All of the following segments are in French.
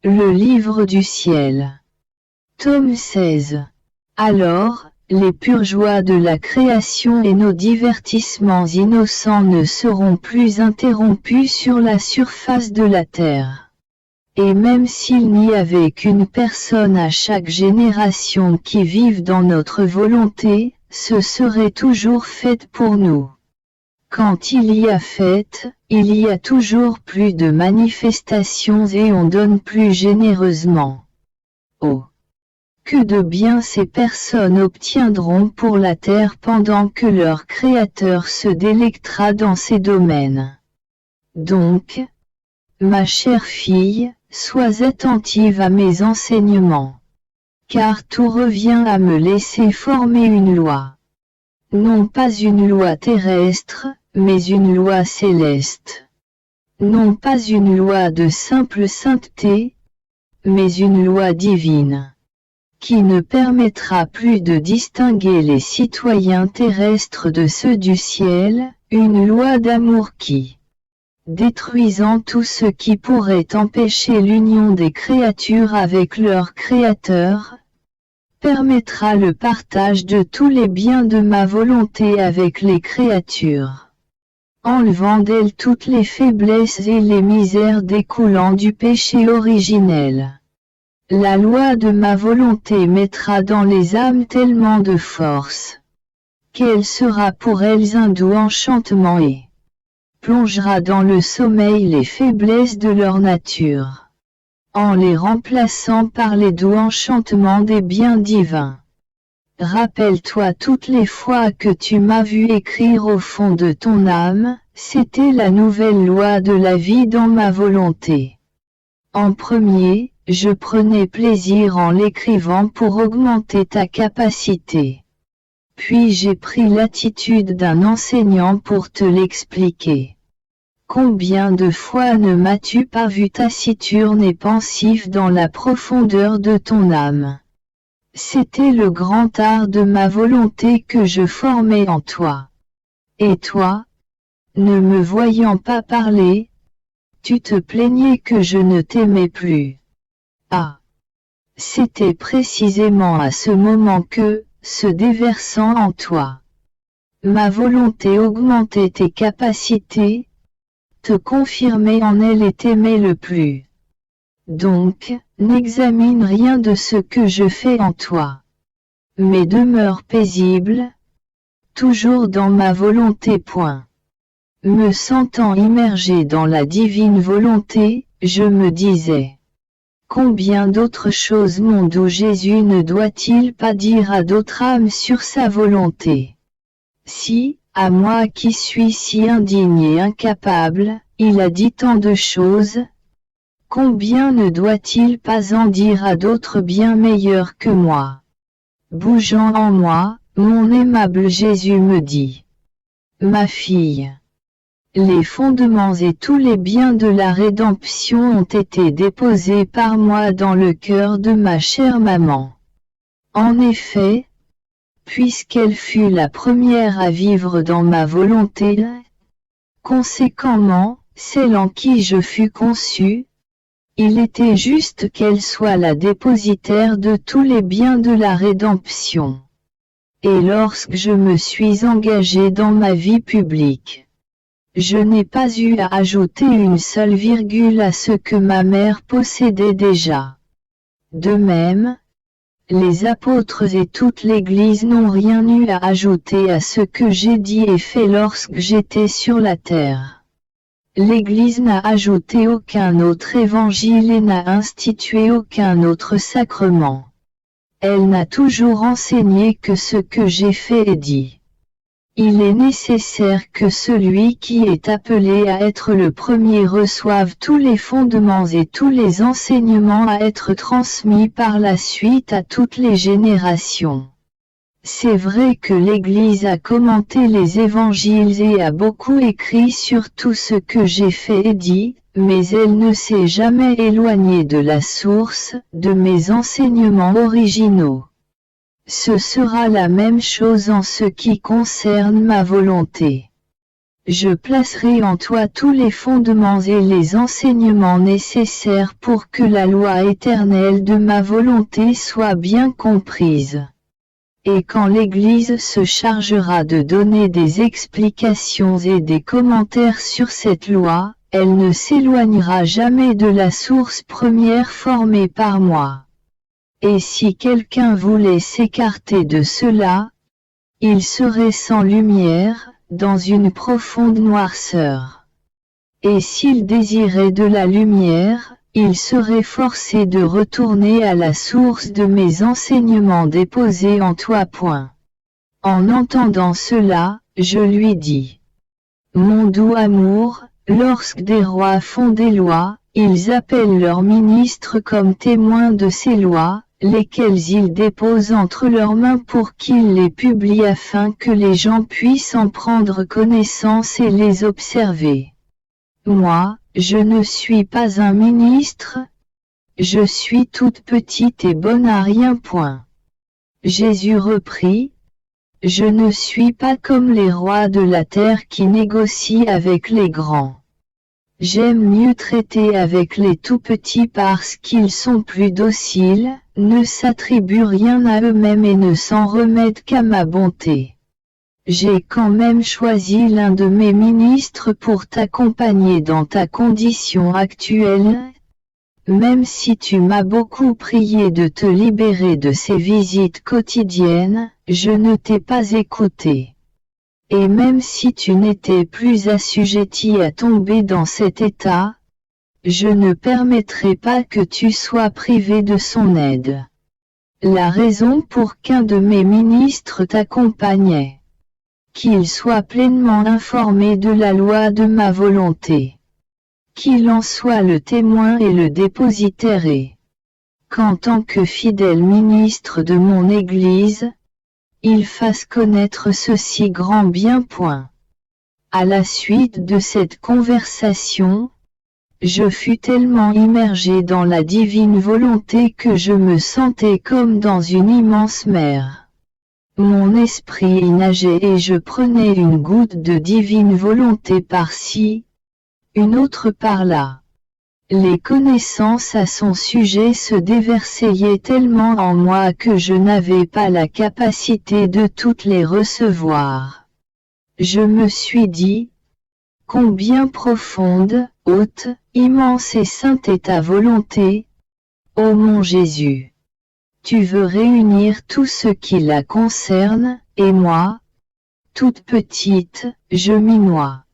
Le livre du ciel. Tome 16. Alors, les pures joies de la création et nos divertissements innocents ne seront plus interrompus sur la surface de la terre. Et même s'il n'y avait qu'une personne à chaque génération qui vive dans notre volonté, ce serait toujours fait pour nous. Quand il y a fête, il y a toujours plus de manifestations et on donne plus généreusement. Oh! Que de bien ces personnes obtiendront pour la terre pendant que leur Créateur se délectera dans ces domaines. Donc, ma chère fille, sois attentive à mes enseignements. Car tout revient à me laisser former une loi. Non pas une loi terrestre, mais une loi céleste. Non pas une loi de simple sainteté, mais une loi divine, qui ne permettra plus de distinguer les citoyens terrestres de ceux du ciel, une loi d'amour qui, détruisant tout ce qui pourrait empêcher l'union des créatures avec leur Créateur, permettra le partage de tous les biens de ma volonté avec les créatures, enlevant d'elles toutes les faiblesses et les misères découlant du péché originel. La loi de ma volonté mettra dans les âmes tellement de force, qu'elle sera pour elles un doux enchantement et plongera dans le sommeil les faiblesses de leur nature, en les remplaçant par les doux enchantements des biens divins. Rappelle-toi toutes les fois que tu m'as vu écrire au fond de ton âme, c'était la nouvelle loi de la vie dans ma volonté. En premier, je prenais plaisir en l'écrivant pour augmenter ta capacité. Puis j'ai pris l'attitude d'un enseignant pour te l'expliquer. Combien de fois ne m'as-tu pas vu taciturne et pensif dans la profondeur de ton âme? C'était le grand art de ma volonté que je formais en toi. Et toi, ne me voyant pas parler, tu te plaignais que je ne t'aimais plus. Ah! C'était précisément à ce moment que, se déversant en toi, ma volonté augmentait tes capacités, te confirmait en elle et t'aimait le plus. Donc, n'examine rien de ce que je fais en toi, mais demeure paisible, toujours dans ma volonté. Me sentant immergé dans la divine volonté, je me disais, combien d'autres choses mon doux Jésus ne doit-il pas dire à d'autres âmes sur sa volonté? Si, à moi qui suis si indigne et incapable, il a dit tant de choses, combien ne doit-il pas en dire à d'autres bien meilleurs que moi? Bougeant en moi, mon aimable Jésus me dit, ma fille, les fondements et tous les biens de la rédemption ont été déposés par moi dans le cœur de ma chère maman. En effet, puisqu'elle fut la première à vivre dans ma volonté, conséquemment, celle en qui je fus conçu, il était juste qu'elle soit la dépositaire de tous les biens de la rédemption. Et lorsque je me suis engagé dans ma vie publique, je n'ai pas eu à ajouter une seule virgule à ce que ma mère possédait déjà. De même, les apôtres et toute l'Église n'ont rien eu à ajouter à ce que j'ai dit et fait lorsque j'étais sur la terre. L'Église n'a ajouté aucun autre évangile et n'a institué aucun autre sacrement. Elle n'a toujours enseigné que ce que j'ai fait et dit. Il est nécessaire que celui qui est appelé à être le premier reçoive tous les fondements et tous les enseignements à être transmis par la suite à toutes les générations. C'est vrai que l'Église a commenté les évangiles et a beaucoup écrit sur tout ce que j'ai fait et dit, mais elle ne s'est jamais éloignée de la source, de mes enseignements originaux. Ce sera la même chose en ce qui concerne ma volonté. je placerai en toi tous les fondements et les enseignements nécessaires pour que la loi éternelle de ma volonté soit bien comprise. Et quand l'Église se chargera de donner des explications et des commentaires sur cette loi, elle ne s'éloignera jamais de la source première formée par moi. Et si quelqu'un voulait s'écarter de cela, il serait sans lumière, dans une profonde noirceur. Et s'il désirait de la lumière, il serait forcé de retourner à la source de mes enseignements déposés en toi. En entendant cela, je lui dis: Mon doux amour, lorsque des rois font des lois, ils appellent leurs ministres comme témoins de ces lois, lesquelles ils déposent entre leurs mains pour qu'ils les publient afin que les gens puissent en prendre connaissance et les observer. Moi, je ne suis pas un ministre, je suis toute petite et bonne à rien. Jésus reprit: Je ne suis pas comme les rois de la terre qui négocient avec les grands. J'aime mieux traiter avec les tout-petits parce qu'ils sont plus dociles, ne s'attribuent rien à eux-mêmes et ne s'en remettent qu'à ma bonté. J'ai quand même choisi l'un de mes ministres pour t'accompagner dans ta condition actuelle. Même si tu m'as beaucoup prié de te libérer de ces visites quotidiennes, je ne t'ai pas écouté. Et même si tu n'étais plus assujetti à tomber dans cet état, je ne permettrai pas que tu sois privé de son aide. La raison pour qu'un de mes ministres t'accompagnait, qu'il soit pleinement informé de la loi de ma volonté, qu'il en soit le témoin et le dépositaire et qu'en tant que fidèle ministre de mon Église, il fasse connaître ce si grand bien. À la suite de cette conversation, je fus tellement immergé dans la divine volonté que je me sentais comme dans une immense mer. Mon esprit y nageait et je prenais une goutte de divine volonté par-ci, une autre par-là. Les connaissances à son sujet se déversaient tellement en moi que je n'avais pas la capacité de toutes les recevoir. Je me suis dit: Combien profonde, haute, immense et sainte est ta volonté, ô mon Jésus! Tu veux réunir tout ce qui la concerne, et moi, toute petite, je m'y noie.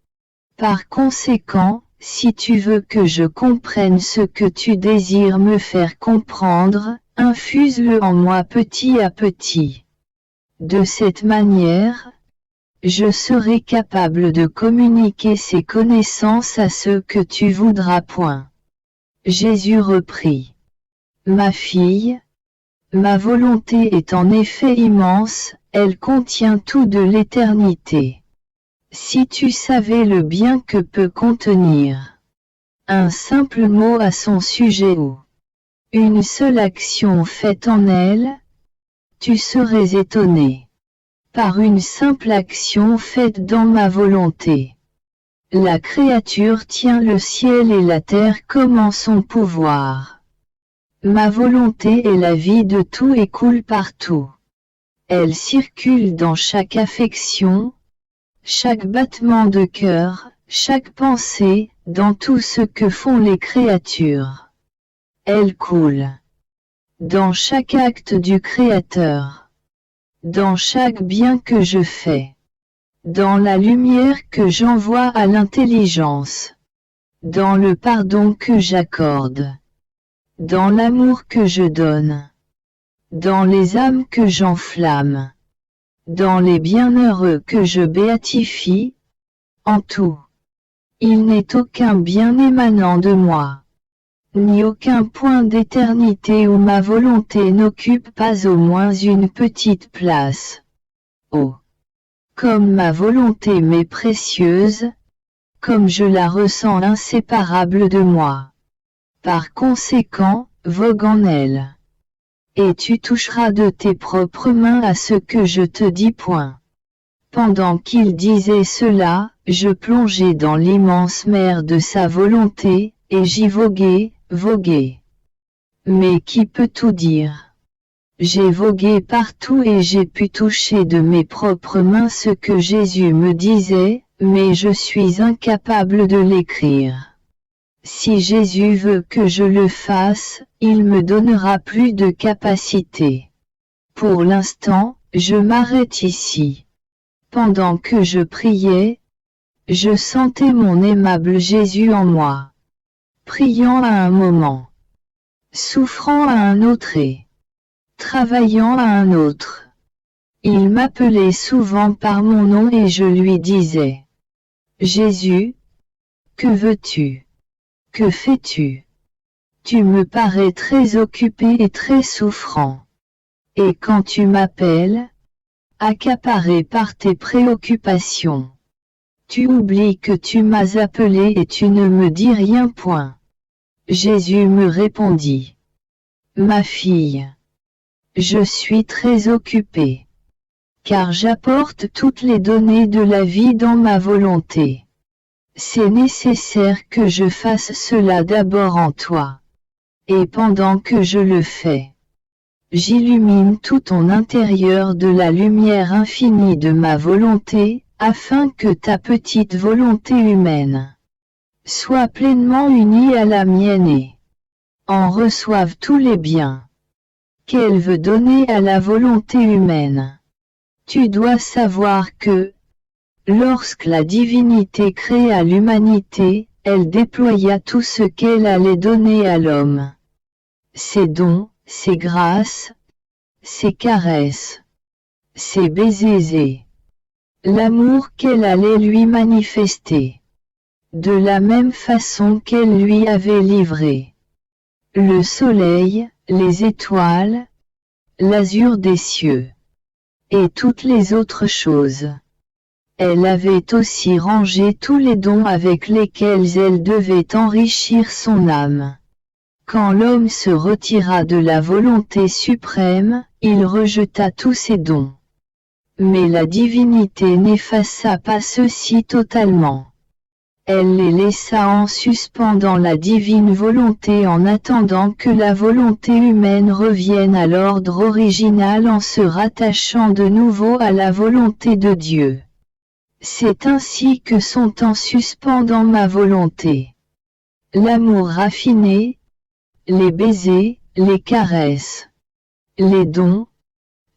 Par conséquent, si tu veux que je comprenne ce que tu désires me faire comprendre, infuse-le en moi petit à petit. De cette manière, je serai capable de communiquer ces connaissances à ceux que tu voudras. Jésus reprit: Ma fille, ma volonté est en effet immense, elle contient tout de l'éternité. Si tu savais le bien que peut contenir un simple mot à son sujet ou une seule action faite en elle, tu serais étonné. Par une simple action faite dans ma volonté, la créature tient le ciel et la terre comme en son pouvoir. Ma volonté est la vie de tout et coule partout. Elle circule dans chaque affection, chaque battement de cœur, chaque pensée, dans tout ce que font les créatures. Elle coule dans chaque acte du Créateur, dans chaque bien que je fais, dans la lumière que j'envoie à l'intelligence, dans le pardon que j'accorde, dans l'amour que je donne, dans les âmes que j'enflamme, dans les bienheureux que je béatifie, en tout. Il n'est aucun bien émanant de moi, ni aucun point d'éternité où ma volonté n'occupe pas au moins une petite place. Oh! Comme ma volonté m'est précieuse, comme je la ressens inséparable de moi. Par conséquent, vogue en elle. Et tu toucheras de tes propres mains à ce que je te dis. Pendant qu'il disait cela, je plongeai dans l'immense mer de sa volonté, et j'y voguai. Mais qui peut tout dire? J'ai vogué partout et j'ai pu toucher de mes propres mains ce que Jésus me disait, mais je suis incapable de l'écrire. Si Jésus veut que je le fasse, il me donnera plus de capacité. Pour l'instant, je m'arrête ici. Pendant que je priais, je sentais mon aimable Jésus en moi. Priant à un moment, souffrant à un autre et travaillant à un autre. Il m'appelait souvent par mon nom et je lui disais: Jésus, que veux-tu? Que fais-tu? Tu me parais très occupé et très souffrant. Et quand tu m'appelles, accaparé par tes préoccupations, tu oublies que tu m'as appelé et tu ne me dis rien point. Jésus me répondit: Ma fille, je suis très occupé, car j'apporte toutes les données de la vie dans ma volonté. C'est nécessaire que je fasse cela d'abord en toi. Et pendant que je le fais, j'illumine tout ton intérieur de la lumière infinie de ma volonté, afin que ta petite volonté humaine soit pleinement unie à la mienne et en reçoive tous les biens qu'elle veut donner à la volonté humaine. Tu dois savoir que, lorsque la divinité créa l'humanité, elle déploya tout ce qu'elle allait donner à l'homme. Ses dons, ses grâces, ses caresses, ses baisers et l'amour qu'elle allait lui manifester. De la même façon qu'elle lui avait livré le soleil, les étoiles, l'azur des cieux, et toutes les autres choses. Elle avait aussi rangé tous les dons avec lesquels elle devait enrichir son âme. Quand l'homme se retira de la volonté suprême, il rejeta tous ses dons. Mais la divinité n'effaça pas ceux-ci totalement. Elle les laissa en suspens dans la divine volonté en attendant que la volonté humaine revienne à l'ordre original en se rattachant de nouveau à la volonté de Dieu. C'est ainsi que sont en suspens dans ma volonté l'amour raffiné, les baisers, les caresses, les dons,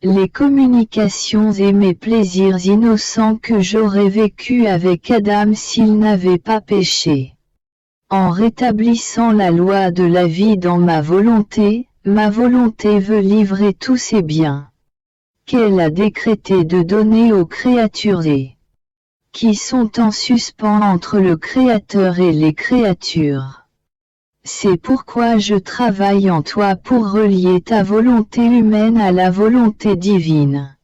les communications et mes plaisirs innocents que j'aurais vécu avec Adam s'il n'avait pas péché. En rétablissant la loi de la vie dans ma volonté veut livrer tous ses biens qu'elle a décrété de donner aux créatures et qui sont en suspens entre le Créateur et les créatures. C'est pourquoi je travaille en toi pour relier ta volonté humaine à la volonté divine.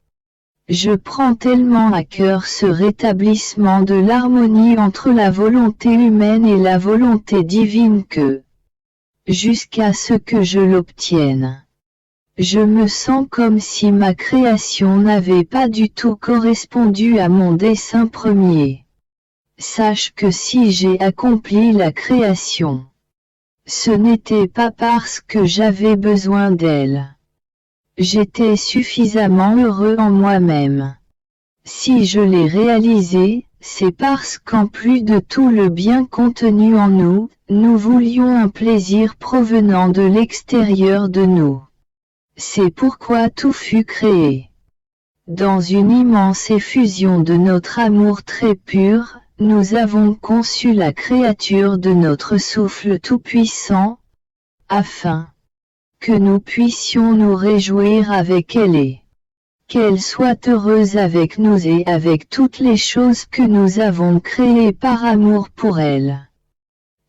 Je prends tellement à cœur ce rétablissement de l'harmonie entre la volonté humaine et la volonté divine que, jusqu'à ce que je l'obtienne, je me sens comme si ma création n'avait pas du tout correspondu à mon dessein premier. Sache que si j'ai accompli la création, ce n'était pas parce que j'avais besoin d'elle. J'étais suffisamment heureux en moi-même. Si je l'ai réalisé, c'est parce qu'en plus de tout le bien contenu en nous, nous voulions un plaisir provenant de l'extérieur de nous. C'est pourquoi tout fut créé. Dans une immense effusion de notre amour très pur, nous avons conçu la créature de notre souffle tout-puissant, afin que nous puissions nous réjouir avec elle et qu'elle soit heureuse avec nous et avec toutes les choses que nous avons créées par amour pour elle.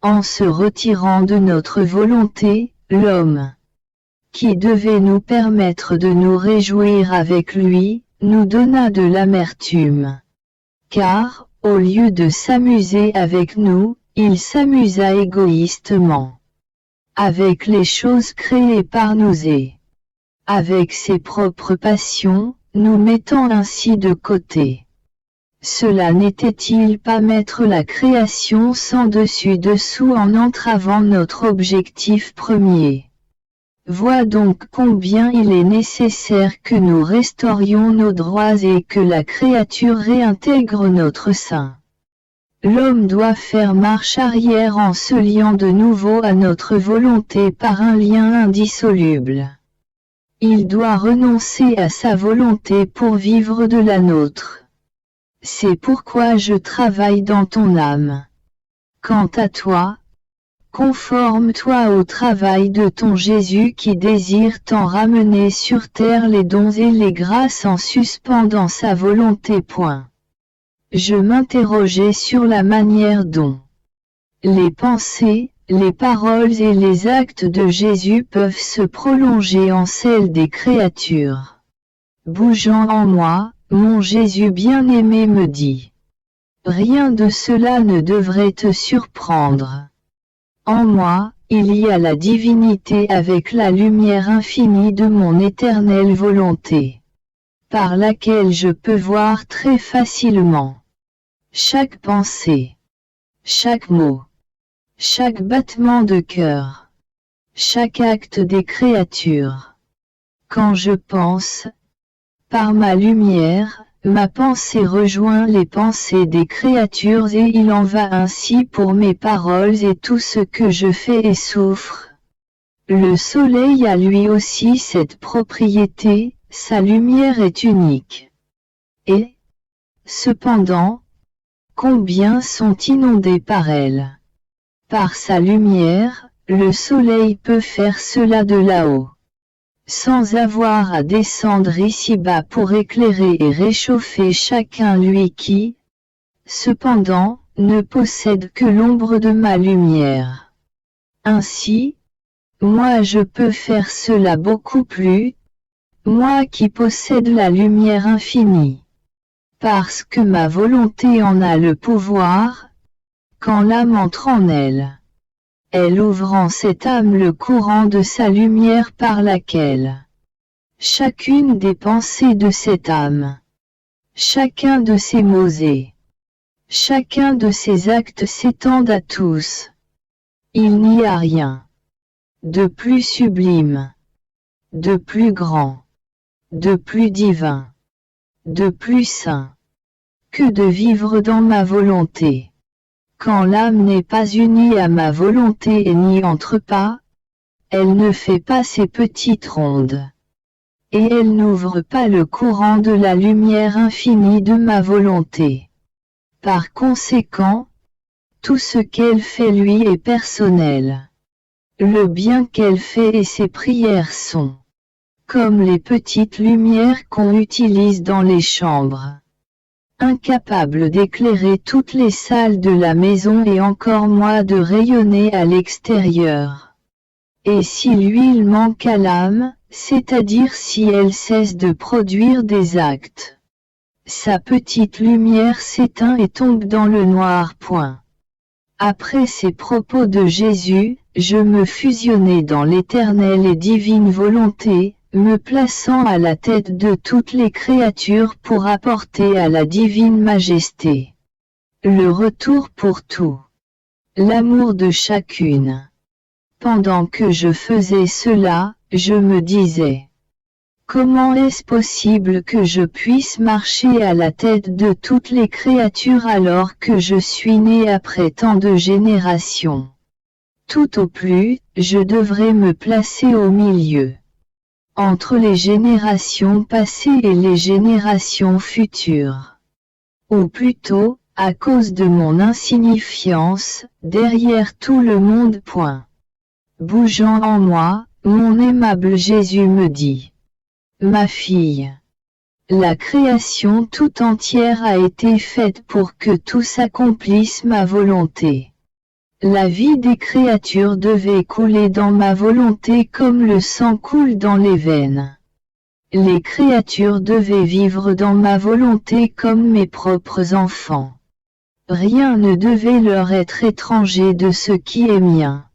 En se retirant de notre volonté, l'homme, qui devait nous permettre de nous réjouir avec lui, nous donna de l'amertume. Car, au lieu de s'amuser avec nous, il s'amusa égoïstement avec les choses créées par nous et avec ses propres passions, nous mettant ainsi de côté Cela n'était-il pas mettre la création sans dessus-dessous en entravant notre objectif premier? Vois donc combien il est nécessaire que nous restaurions nos droits et que la créature réintègre notre sein. L'homme doit faire marche arrière en se liant de nouveau à notre volonté par un lien indissoluble. Il doit renoncer à sa volonté pour vivre de la nôtre. C'est pourquoi je travaille dans ton âme. Quant à toi, conforme-toi au travail de ton Jésus qui désire t'en ramener sur terre les dons et les grâces en suspendant sa volonté. Je m'interrogeais sur la manière dont les pensées, les paroles et les actes de Jésus peuvent se prolonger en celles des créatures. Bougeant en moi, mon Jésus bien-aimé me dit: rien de cela ne devrait te surprendre. En moi, il y a la divinité avec la lumière infinie de mon éternelle volonté, par laquelle je peux voir très facilement chaque pensée, chaque mot, chaque battement de cœur, chaque acte des créatures. Quand je pense, par ma lumière, ma pensée rejoint les pensées des créatures et il en va ainsi pour mes paroles et tout ce que je fais et souffre. Le soleil a lui aussi cette propriété, sa lumière est unique. Et, cependant, combien sont inondés par elle. Par sa lumière, le soleil peut faire cela de là-haut, sans avoir à descendre ici-bas pour éclairer et réchauffer chacun lui qui, cependant, ne possède que l'ombre de ma lumière. Ainsi, moi je peux faire cela beaucoup plus, moi qui possède la lumière infinie. Parce que ma volonté en a le pouvoir, quand l'âme entre en elle, elle ouvre en cette âme le courant de sa lumière par laquelle chacune des pensées de cette âme, chacun de ses mots et chacun de ses actes s'étendent à tous. Il n'y a rien de plus sublime, de plus grand, de plus divin, de plus saint, que de vivre dans ma volonté. Quand l'âme n'est pas unie à ma volonté et n'y entre pas, elle ne fait pas ses petites rondes. Et elle n'ouvre pas le courant de la lumière infinie de ma volonté. Par conséquent, tout ce qu'elle fait lui est personnel. Le bien qu'elle fait et ses prières sont comme les petites lumières qu'on utilise dans les chambres, incapables d'éclairer toutes les salles de la maison et encore moins de rayonner à l'extérieur. Et si l'huile manque à l'âme, c'est-à-dire si elle cesse de produire des actes, sa petite lumière s'éteint et tombe dans le noir. Après ces propos de Jésus, je me fusionnai dans l'éternelle et divine volonté, me plaçant à la tête de toutes les créatures pour apporter à la divine majesté le retour pour tout, l'amour de chacune. Pendant que je faisais cela, je me disais: comment est-ce possible que je puisse marcher à la tête de toutes les créatures alors que je suis né après tant de générations? Tout au plus, je devrais me placer au milieu, entre les générations passées et les générations futures. Ou plutôt, à cause de mon insignifiance, derrière tout le monde. Bougeant en moi, mon aimable Jésus me dit: ma fille, la création tout entière a été faite pour que tous accomplissent ma volonté. La vie des créatures devait couler dans ma volonté comme le sang coule dans les veines. Les créatures devaient vivre dans ma volonté comme mes propres enfants. Rien ne devait leur être étranger de ce qui est mien.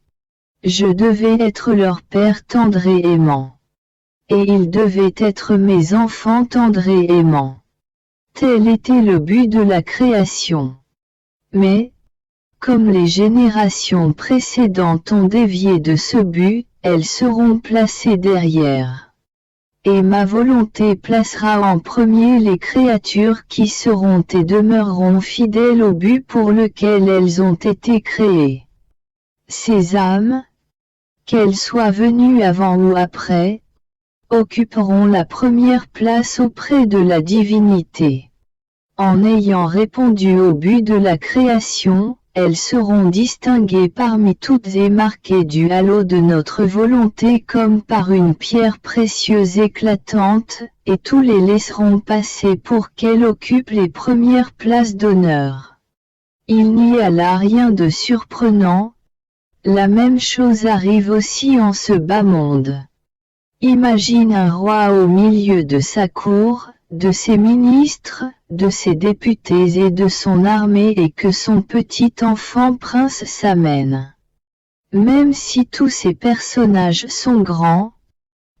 Je devais être leur père tendre et aimant. Et ils devaient être mes enfants tendres et aimants. Tel était le but de la création. Mais, comme les générations précédentes ont dévié de ce but, elles seront placées derrière. Et ma volonté placera en premier les créatures qui seront et demeureront fidèles au but pour lequel elles ont été créées. Ces âmes, qu'elles soient venues avant ou après, occuperont la première place auprès de la divinité. En ayant répondu au but de la création, elles seront distinguées parmi toutes et marquées du halo de notre volonté comme par une pierre précieuse éclatante, et tous les laisseront passer pour qu'elles occupent les premières places d'honneur. Il n'y a là rien de surprenant. La même chose arrive aussi en ce bas monde. Imagine un roi au milieu de sa cour, de ses ministres, de ses députés et de son armée et que son petit enfant prince s'amène. Même si tous ces personnages sont grands,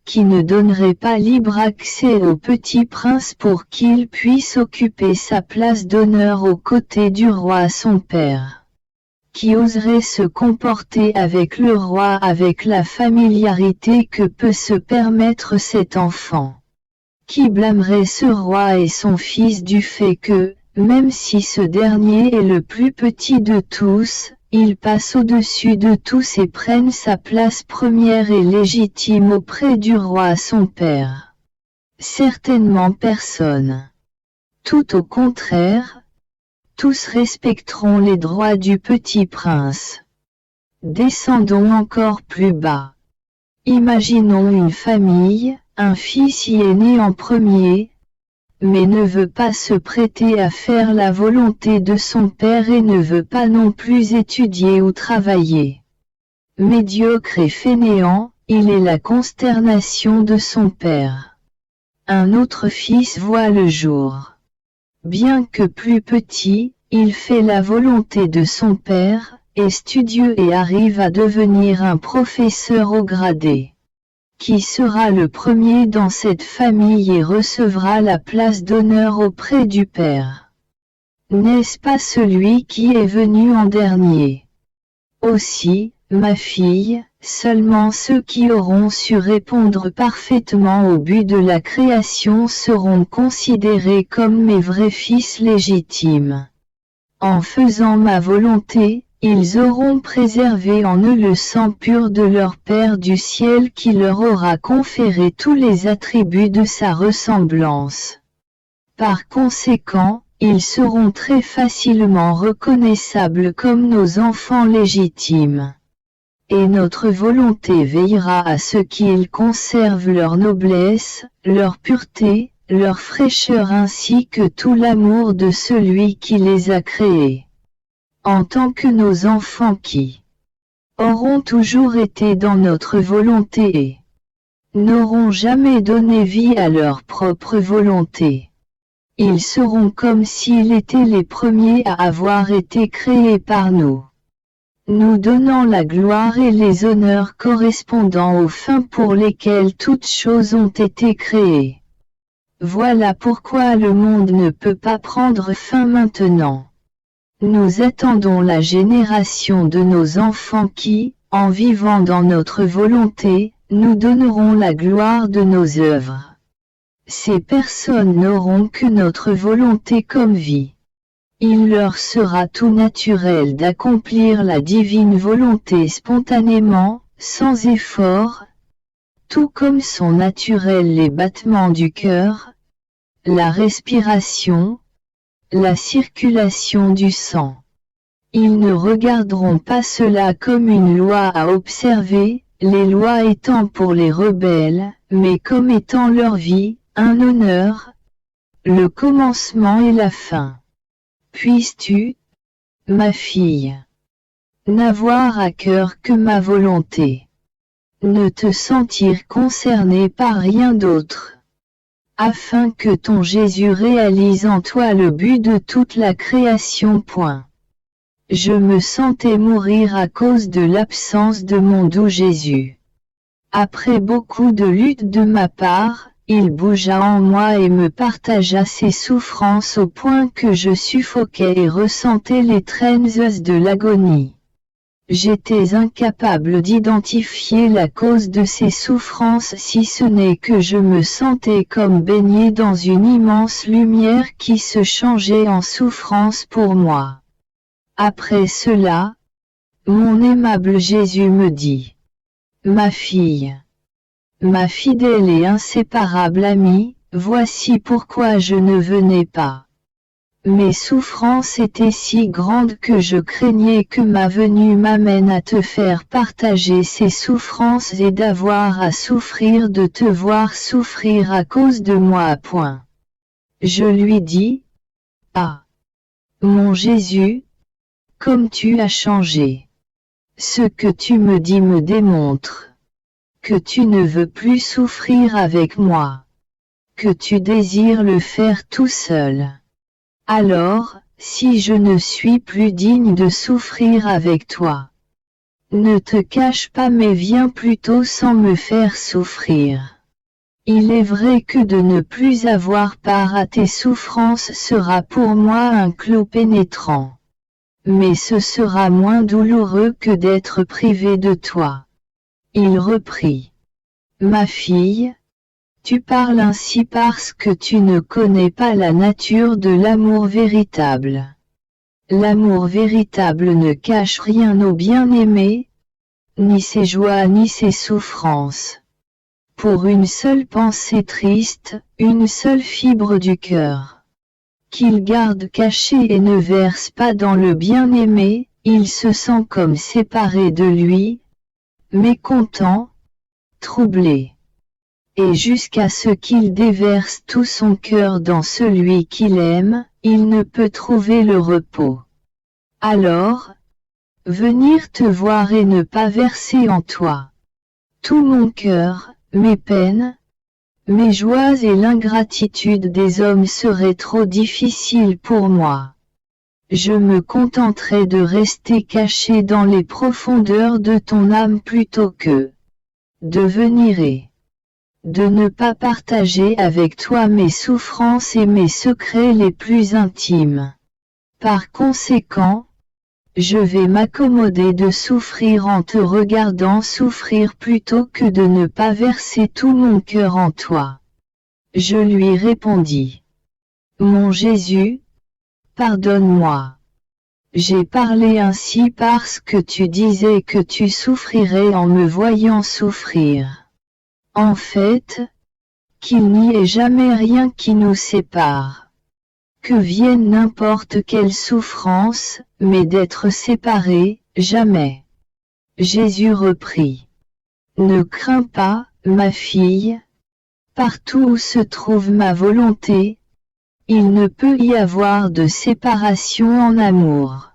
qui ne donnerait pas libre accès au petit prince pour qu'il puisse occuper sa place d'honneur aux côtés du roi son père? Qui oserait se comporter avec le roi avec la familiarité que peut se permettre cet enfant? Qui blâmerait ce roi et son fils du fait que, même si ce dernier est le plus petit de tous, il passe au-dessus de tous et prenne sa place première et légitime auprès du roi son père? Certainement personne. Tout au contraire, tous respecteront les droits du petit prince. Descendons encore plus bas. Imaginons une famille, un fils y est né en premier, mais ne veut pas se prêter à faire la volonté de son père et ne veut pas non plus étudier ou travailler. Médiocre et fainéant, il est la consternation de son père. Un autre fils voit le jour. Bien que plus petit, il fait la volonté de son père, est studieux et arrive à devenir un professeur au gradé. Qui sera le premier dans cette famille et recevra la place d'honneur auprès du père? N'est-ce pas celui qui est venu en dernier? Aussi, ma fille, seulement ceux qui auront su répondre parfaitement au but de la création seront considérés comme mes vrais fils légitimes. En faisant ma volonté, ils auront préservé en eux le sang pur de leur Père du ciel qui leur aura conféré tous les attributs de sa ressemblance. Par conséquent, ils seront très facilement reconnaissables comme nos enfants légitimes. Et notre volonté veillera à ce qu'ils conservent leur noblesse, leur pureté, leur fraîcheur ainsi que tout l'amour de celui qui les a créés. En tant que nos enfants qui auront toujours été dans notre volonté et n'auront jamais donné vie à leur propre volonté. Ils seront comme s'ils étaient les premiers à avoir été créés par nous. Nous donnant la gloire et les honneurs correspondant aux fins pour lesquelles toutes choses ont été créées. Voilà pourquoi le monde ne peut pas prendre fin maintenant. Nous attendons la génération de nos enfants qui, en vivant dans notre volonté, nous donneront la gloire de nos œuvres. Ces personnes n'auront que notre volonté comme vie. Il leur sera tout naturel d'accomplir la divine volonté spontanément, sans effort, tout comme sont naturels les battements du cœur, la respiration, la circulation du sang. Ils ne regarderont pas cela comme une loi à observer, les lois étant pour les rebelles, mais comme étant leur vie, un honneur, le commencement et la fin. Puisses-tu, ma fille, n'avoir à cœur que ma volonté, ne te sentir concerné par rien d'autre, afin que ton Jésus réalise en toi le but de toute la création. Point. Je me sentais mourir à cause de l'absence de mon doux Jésus. Après beaucoup de luttes de ma part, il bougea en moi et me partagea ses souffrances au point que je suffoquais et ressentais les traînes de l'agonie. J'étais incapable d'identifier la cause de ces souffrances si ce n'est que je me sentais comme baigné dans une immense lumière qui se changeait en souffrance pour moi. Après cela, mon aimable Jésus me dit: Ma fille, ma fidèle et inséparable amie, voici pourquoi je ne venais pas. Mes souffrances étaient si grandes que je craignais que ma venue m'amène à te faire partager ces souffrances et d'avoir à souffrir de te voir souffrir à cause de moi. Point. Je lui dis: Ah, mon Jésus, comme tu as changé. Ce que tu me dis me démontre que tu ne veux plus souffrir avec moi, que tu désires le faire tout seul. Alors, si je ne suis plus digne de souffrir avec toi, ne te cache pas mais viens plutôt sans me faire souffrir. Il est vrai que de ne plus avoir part à tes souffrances sera pour moi un clou pénétrant. Mais ce sera moins douloureux que d'être privé de toi. Il reprit: Ma fille, tu parles ainsi parce que tu ne connais pas la nature de l'amour véritable. L'amour véritable ne cache rien au bien-aimé, ni ses joies ni ses souffrances. Pour une seule pensée triste, une seule fibre du cœur, qu'il garde cachée et ne verse pas dans le bien-aimé, il se sent comme séparé de lui, mécontent, troublé. Et jusqu'à ce qu'il déverse tout son cœur dans celui qu'il aime, il ne peut trouver le repos. Alors, venir te voir et ne pas verser en toi tout mon cœur, mes peines, mes joies et l'ingratitude des hommes serait trop difficile pour moi. Je me contenterai de rester caché dans les profondeurs de ton âme plutôt que de venir et de ne pas partager avec toi mes souffrances et mes secrets les plus intimes. Par conséquent, je vais m'accommoder de souffrir en te regardant souffrir plutôt que de ne pas verser tout mon cœur en toi. Je lui répondis: Mon Jésus, pardonne-moi. J'ai parlé ainsi parce que tu disais que tu souffrirais en me voyant souffrir. En fait, qu'il n'y ait jamais rien qui nous sépare. Que vienne n'importe quelle souffrance, mais d'être séparés, jamais. Jésus reprit: Ne crains pas, ma fille. Partout où se trouve ma volonté, il ne peut y avoir de séparation en amour.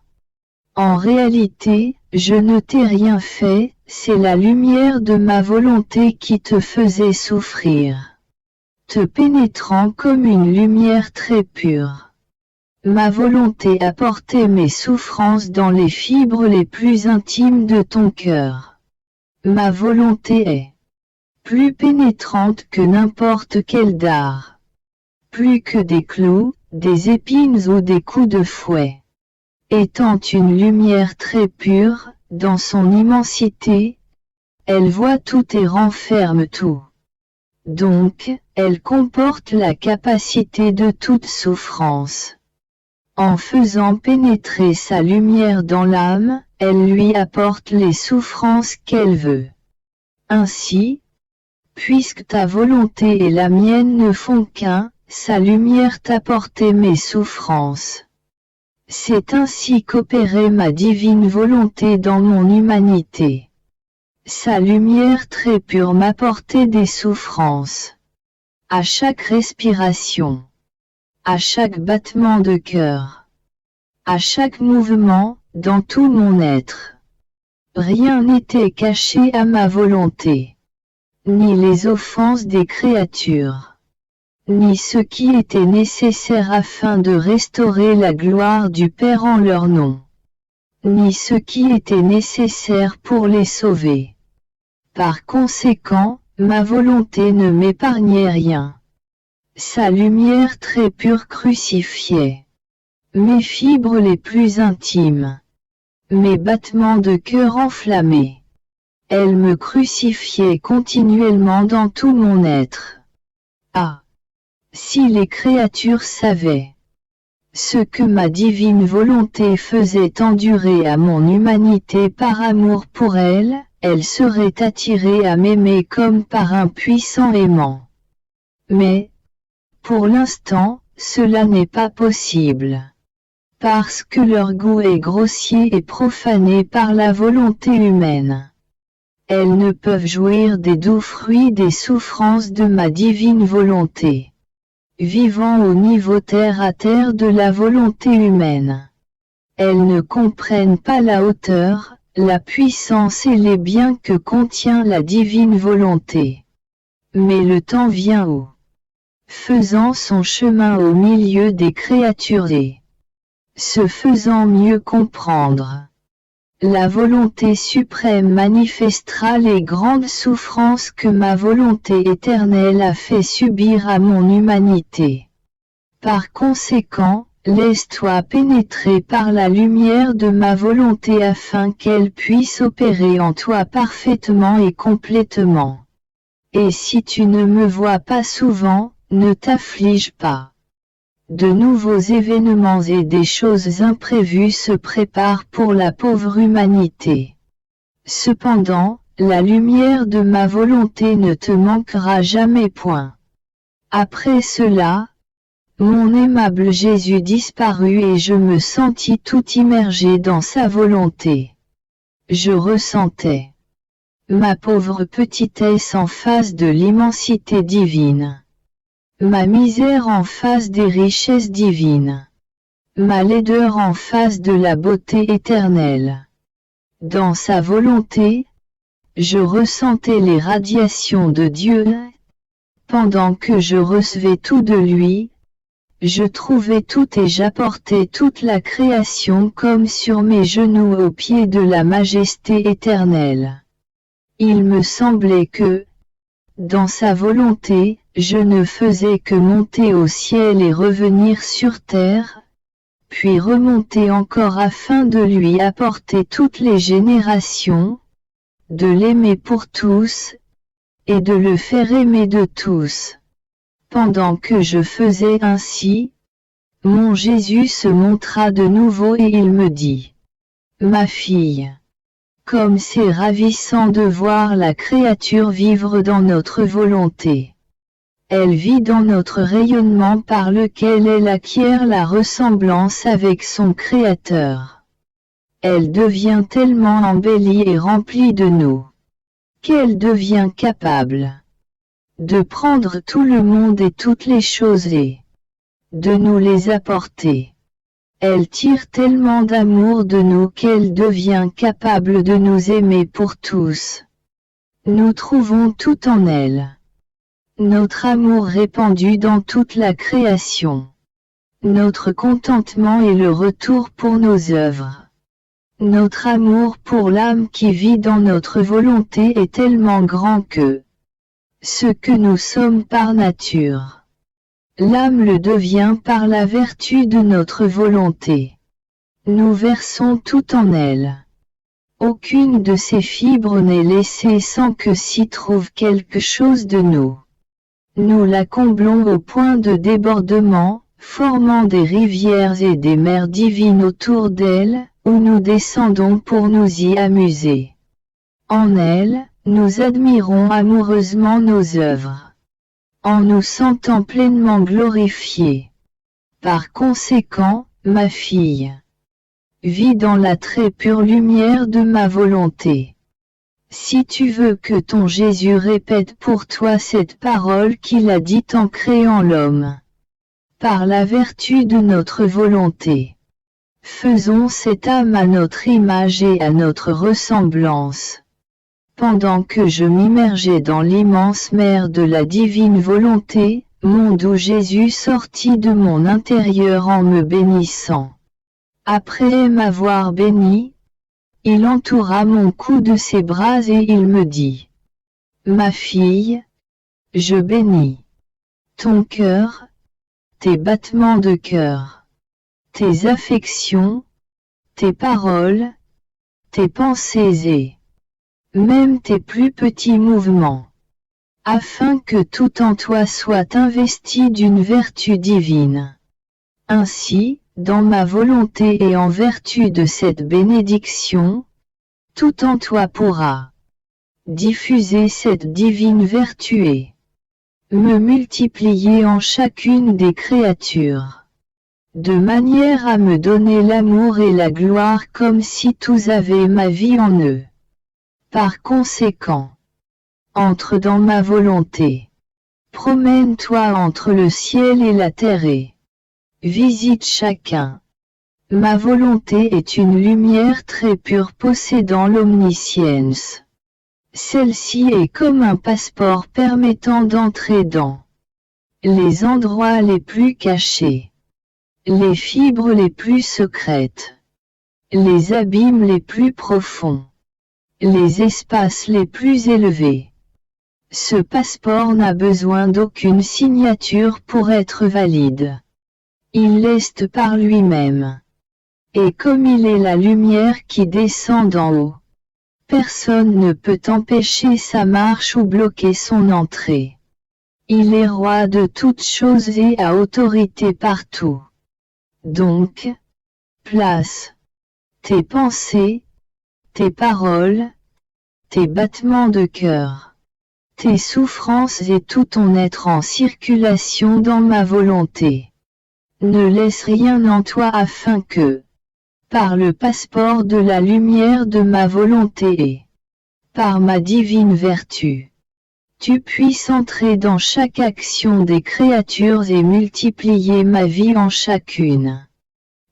En réalité, je ne t'ai rien fait, c'est la lumière de ma volonté qui te faisait souffrir, te pénétrant comme une lumière très pure. Ma volonté a porté mes souffrances dans les fibres les plus intimes de ton cœur. Ma volonté est plus pénétrante que n'importe quel dard, plus que des clous, des épines ou des coups de fouet. Étant une lumière très pure, dans son immensité, elle voit tout et renferme tout. Donc, elle comporte la capacité de toute souffrance. En faisant pénétrer sa lumière dans l'âme, elle lui apporte les souffrances qu'elle veut. Ainsi, puisque ta volonté et la mienne ne font qu'un, sa lumière t'a porté mes souffrances. C'est ainsi qu'opérait ma divine volonté dans mon humanité. Sa lumière très pure m'apportait des souffrances. À chaque respiration, à chaque battement de cœur, à chaque mouvement, dans tout mon être. Rien n'était caché à ma volonté, ni les offenses des créatures, ni ce qui était nécessaire afin de restaurer la gloire du Père en leur nom, ni ce qui était nécessaire pour les sauver. Par conséquent, ma volonté ne m'épargnait rien. Sa lumière très pure crucifiait mes fibres les plus intimes, mes battements de cœur enflammés. Elle me crucifiait continuellement dans tout mon être. Ah! Si les créatures savaient ce que ma divine volonté faisait endurer à mon humanité par amour pour elle, elle serait attirée à m'aimer comme par un puissant aimant. Mais, pour l'instant, cela n'est pas possible. Parce que leur goût est grossier et profané par la volonté humaine. Elles ne peuvent jouir des doux fruits des souffrances de ma divine volonté. Vivant au niveau terre à terre de la volonté humaine. Elles ne comprennent pas la hauteur, la puissance et les biens que contient la divine volonté. Mais le temps vient où, faisant son chemin au milieu des créatures et se faisant mieux comprendre, la volonté suprême manifestera les grandes souffrances que ma volonté éternelle a fait subir à mon humanité. Par conséquent, laisse-toi pénétrer par la lumière de ma volonté afin qu'elle puisse opérer en toi parfaitement et complètement. Et si tu ne me vois pas souvent, ne t'afflige pas. De nouveaux événements et des choses imprévues se préparent pour la pauvre humanité. Cependant, la lumière de ma volonté ne te manquera jamais point. Après cela, mon aimable Jésus disparut et je me sentis tout immergé dans sa volonté. Je ressentais ma pauvre petitesse en face de l'immensité divine. Ma misère en face des richesses divines. Ma laideur en face de la beauté éternelle. Dans sa volonté, je ressentais les radiations de Dieu. Pendant que je recevais tout de lui, je trouvais tout et j'apportais toute la création comme sur mes genoux aux pieds de la majesté éternelle. Il me semblait que, dans sa volonté, je ne faisais que monter au ciel et revenir sur terre, puis remonter encore afin de lui apporter toutes les générations, de l'aimer pour tous, et de le faire aimer de tous. Pendant que je faisais ainsi, mon Jésus se montra de nouveau et il me dit, « Ma fille, comme c'est ravissant de voir la créature vivre dans notre volonté. Elle vit dans notre rayonnement par lequel elle acquiert la ressemblance avec son Créateur. Elle devient tellement embellie et remplie de nous, qu'elle devient capable de prendre tout le monde et toutes les choses et de nous les apporter. Elle tire tellement d'amour de nous qu'elle devient capable de nous aimer pour tous. Nous trouvons tout en elle. Notre amour répandu dans toute la création. Notre contentement et le retour pour nos œuvres. Notre amour pour l'âme qui vit dans notre volonté est tellement grand que ce que nous sommes par nature, l'âme le devient par la vertu de notre volonté. Nous versons tout en elle. Aucune de ces fibres n'est laissée sans que s'y trouve quelque chose de nous. Nous la comblons au point de débordement, formant des rivières et des mers divines autour d'elle, où nous descendons pour nous y amuser. En elle, nous admirons amoureusement nos œuvres, en nous sentant pleinement glorifiés. Par conséquent, ma fille, vis dans la très pure lumière de ma volonté. Si tu veux que ton Jésus répète pour toi cette parole qu'il a dite en créant l'homme, par la vertu de notre volonté, faisons cette âme à notre image et à notre ressemblance. Pendant que je m'immergeais dans l'immense mer de la divine volonté, mon doux Jésus sortit de mon intérieur en me bénissant. Après m'avoir béni, il entoura mon cou de ses bras et il me dit, « Ma fille, je bénis ton cœur, tes battements de cœur, tes affections, tes paroles, tes pensées et même tes plus petits mouvements, afin que tout en toi soit investi d'une vertu divine. Ainsi, dans ma volonté et en vertu de cette bénédiction, tout en toi pourra diffuser cette divine vertu et me multiplier en chacune des créatures, de manière à me donner l'amour et la gloire comme si tous avaient ma vie en eux. Par conséquent, entre dans ma volonté. Promène-toi entre le ciel et la terre et visite chacun. Ma volonté est une lumière très pure possédant l'omniscience. Celle-ci est comme un passeport permettant d'entrer dans les endroits les plus cachés, les fibres les plus secrètes, les abîmes les plus profonds, les espaces les plus élevés. Ce passeport n'a besoin d'aucune signature pour être valide. Il l'est par lui-même. Et comme il est la lumière qui descend d'en haut, personne ne peut empêcher sa marche ou bloquer son entrée. Il est roi de toutes choses et a autorité partout. Donc, place tes pensées, tes paroles, tes battements de cœur, tes souffrances et tout ton être en circulation dans ma volonté. Ne laisse rien en toi afin que, par le passeport de la lumière de ma volonté et par ma divine vertu, tu puisses entrer dans chaque action des créatures et multiplier ma vie en chacune.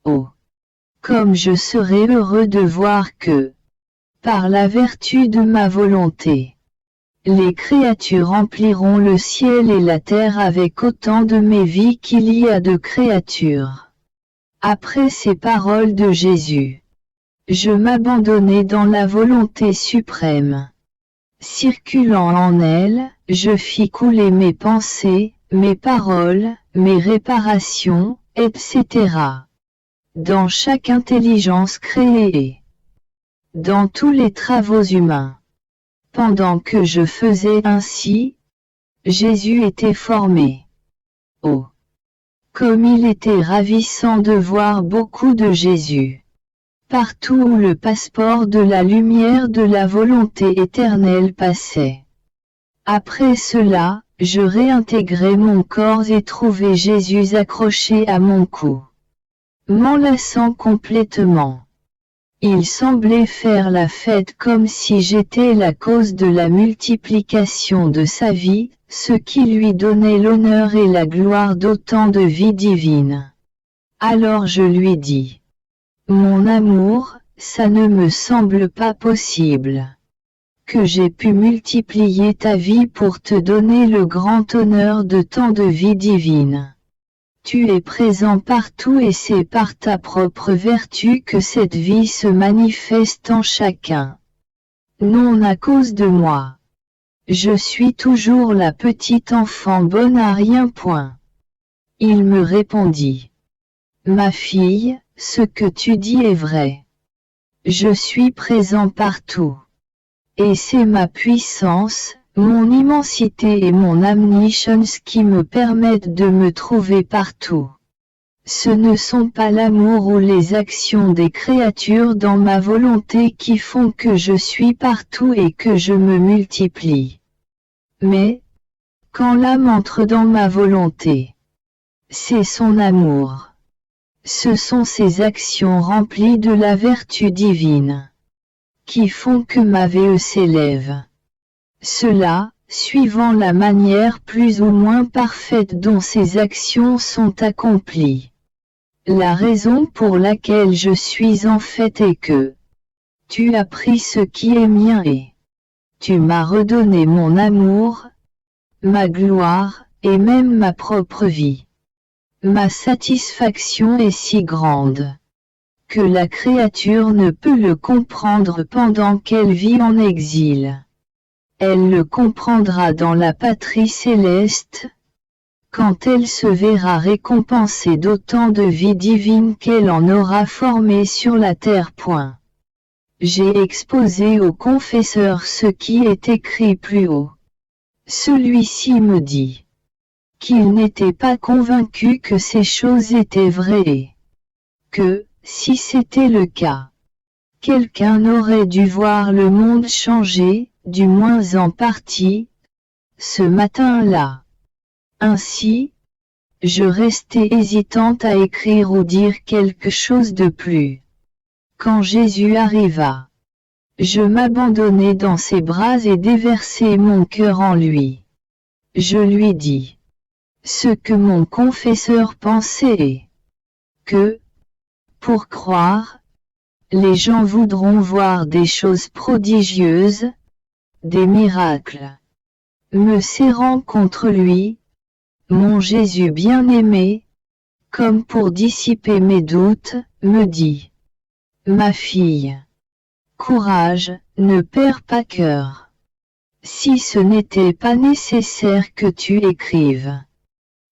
Oh! Comme je serais heureux de voir que, par la vertu de ma volonté, les créatures rempliront le ciel et la terre avec autant de mes vies qu'il y a de créatures. Après ces paroles de Jésus, je m'abandonnai dans la volonté suprême. Circulant en elle, je fis couler mes pensées, mes paroles, mes réparations, etc. Dans chaque intelligence créée, dans tous les travaux humains. Pendant que je faisais ainsi, Jésus était formé. Oh! Comme il était ravissant de voir beaucoup de Jésus. Partout où le passeport de la lumière de la volonté éternelle passait. Après cela, je réintégrai mon corps et trouvai Jésus accroché à mon cou, m'enlaçant complètement. Il semblait faire la fête comme si j'étais la cause de la multiplication de sa vie, ce qui lui donnait l'honneur et la gloire d'autant de vie divine. Alors je lui dis: mon amour, ça ne me semble pas possible que j'ai pu multiplier ta vie pour te donner le grand honneur de tant de vie divine. Tu es présent partout et c'est par ta propre vertu que cette vie se manifeste en chacun. Non à cause de moi. Je suis toujours la petite enfant bonne à rien point. Il me répondit: ma fille, ce que tu dis est vrai. Je suis présent partout. Et c'est ma puissance, mon immensité et mon omniscience qui me permettent de me trouver partout. Ce ne sont pas l'amour ou les actions des créatures dans ma volonté qui font que je suis partout et que je me multiplie. Mais, quand l'âme entre dans ma volonté, c'est son amour. Ce sont ses actions remplies de la vertu divine qui font que ma vie s'élève. Cela, suivant la manière plus ou moins parfaite dont ces actions sont accomplies. La raison pour laquelle je suis en fait est que tu as pris ce qui est mien et tu m'as redonné mon amour, ma gloire, et même ma propre vie. Ma satisfaction est si grande que la créature ne peut le comprendre pendant qu'elle vit en exil. elle le comprendra dans la patrie céleste, quand elle se verra récompensée d'autant de vie divine qu'elle en aura formé sur la terre. J'ai exposé au confesseur ce qui est écrit plus haut. Celui-ci me dit qu'il n'était pas convaincu que ces choses étaient vraies. Que, si c'était le cas, quelqu'un aurait dû voir le monde changer, du moins en partie, ce matin-là. Ainsi, je restais hésitante à écrire ou dire quelque chose de plus. Quand Jésus arriva, je m'abandonnai dans ses bras et déversai mon cœur en lui. Je lui dis ce que mon confesseur pensait, que, pour croire, les gens voudront voir des choses prodigieuses, des miracles. Me serrant contre lui, mon Jésus bien-aimé, comme pour dissiper mes doutes, me dit: Ma fille, courage, ne perds pas cœur. Si ce n'était pas nécessaire que tu écrives,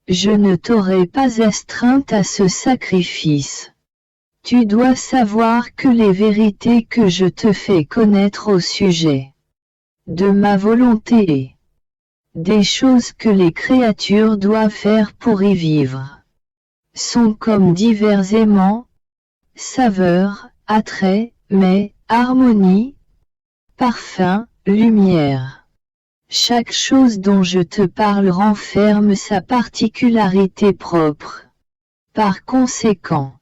je ne t'aurais pas astreinte à ce sacrifice. Tu dois savoir que les vérités que je te fais connaître au sujet de ma volonté, des choses que les créatures doivent faire pour y vivre, sont comme divers aimants, saveurs, attraits, mais, harmonie, parfum, lumière. Chaque chose dont je te parle renferme sa particularité propre. Par conséquent,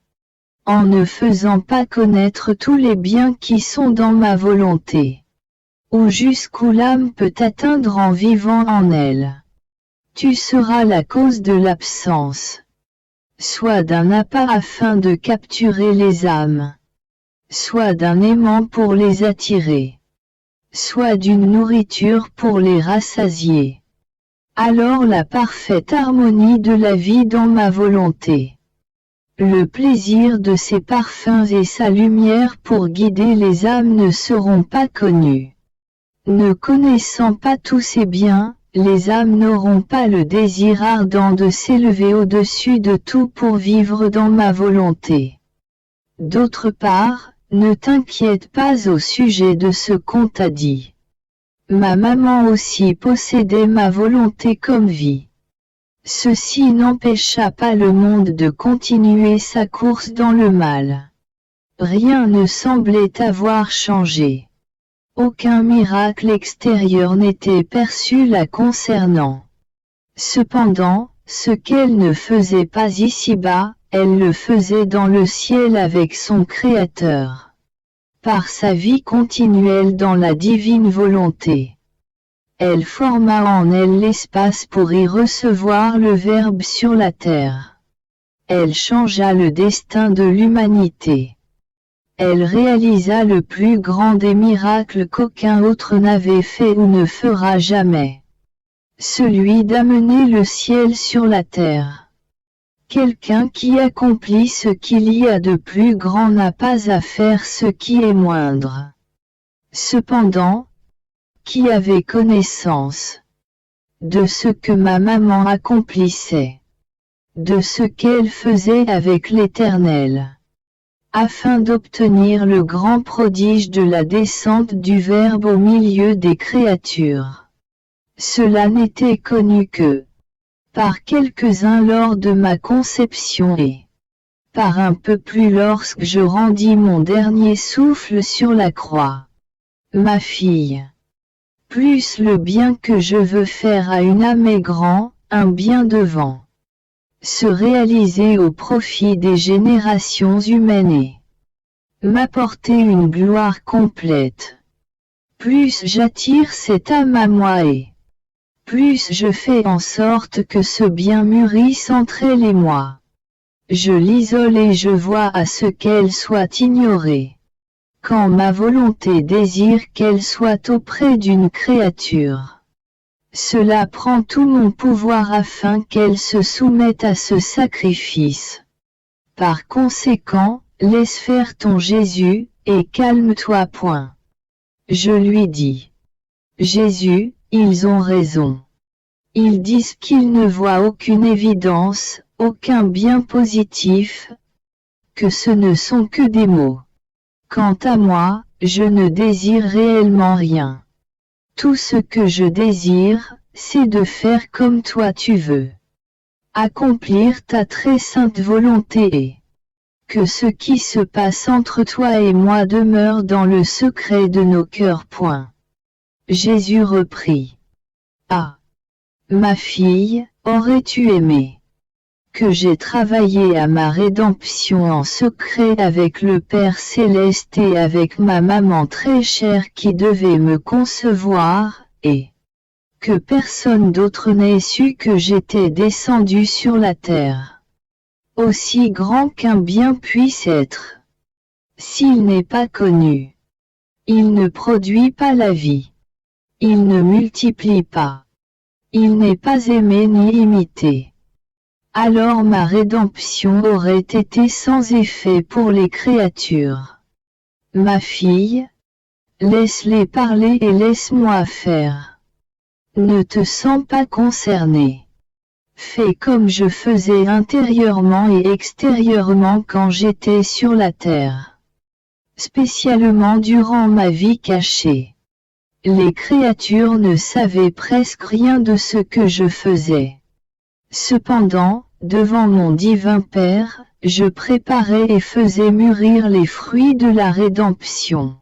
en ne faisant pas connaître tous les biens qui sont dans ma volonté, ou jusqu'où l'âme peut atteindre en vivant en elle, tu seras la cause de l'absence, soit d'un appât afin de capturer les âmes, soit d'un aimant pour les attirer, soit d'une nourriture pour les rassasier. Alors la parfaite harmonie de la vie dans ma volonté, le plaisir de ses parfums et sa lumière pour guider les âmes ne seront pas connus. Ne connaissant pas tous ces biens, les âmes n'auront pas le désir ardent de s'élever au-dessus de tout pour vivre dans ma volonté. D'autre part, ne t'inquiète pas au sujet de ce qu'on t'a dit. Ma maman aussi possédait ma volonté comme vie. Ceci n'empêcha pas le monde de continuer sa course dans le mal. Rien ne semblait avoir changé. Aucun miracle extérieur n'était perçu la concernant. Cependant, ce qu'elle ne faisait pas ici-bas, elle le faisait dans le ciel avec son Créateur. Par sa vie continuelle dans la divine volonté, elle forma en elle l'espace pour y recevoir le Verbe sur la terre. Elle changea le destin de l'humanité. Elle réalisa le plus grand des miracles qu'aucun autre n'avait fait ou ne fera jamais. Celui d'amener le ciel sur la terre. Quelqu'un qui accomplit ce qu'il y a de plus grand n'a pas à faire ce qui est moindre. Cependant, qui avait connaissance de ce que ma maman accomplissait, de ce qu'elle faisait avec l'Éternel, afin d'obtenir le grand prodige de la descente du Verbe au milieu des créatures. Cela n'était connu que par quelques-uns lors de ma conception et par un peu plus lorsque je rendis mon dernier souffle sur la croix. Ma fille, plus le bien que je veux faire à une âme est grand, un bien devant se réaliser au profit des générations humaines et m'apporter une gloire complète. Plus j'attire cette âme à moi et plus je fais en sorte que ce bien mûrisse entre elle et moi. Je l'isole et je vois à ce qu'elle soit ignorée. Quand ma volonté désire qu'elle soit auprès d'une créature, cela prend tout mon pouvoir afin qu'elle se soumette à ce sacrifice. Par conséquent, laisse faire ton Jésus, et calme-toi. Je lui dis. Jésus, ils ont raison. Ils disent qu'ils ne voient aucune évidence, aucun bien positif, que ce ne sont que des mots. Quant à moi, je ne désire réellement rien. Tout ce que je désire, c'est de faire comme toi tu veux. Accomplir ta très sainte volonté et que ce qui se passe entre toi et moi demeure dans le secret de nos cœurs. Jésus reprit. Ah! Ma fille, aurais-tu aimé que j'ai travaillé à ma rédemption en secret avec le Père Céleste et avec ma maman très chère qui devait me concevoir, et que personne d'autre n'ait su que j'étais descendu sur la terre. Aussi grand qu'un bien puisse être. S'il n'est pas connu, il ne produit pas la vie. Il ne multiplie pas. Il n'est pas aimé ni imité. Alors ma rédemption aurait été sans effet pour les créatures. Ma fille, laisse-les parler et laisse-moi faire. Ne te sens pas concernée. Fais comme je faisais intérieurement et extérieurement quand j'étais sur la terre. Spécialement durant ma vie cachée. Les créatures ne savaient presque rien de ce que je faisais. Cependant, devant mon divin Père, je préparais et faisais mûrir les fruits de la rédemption.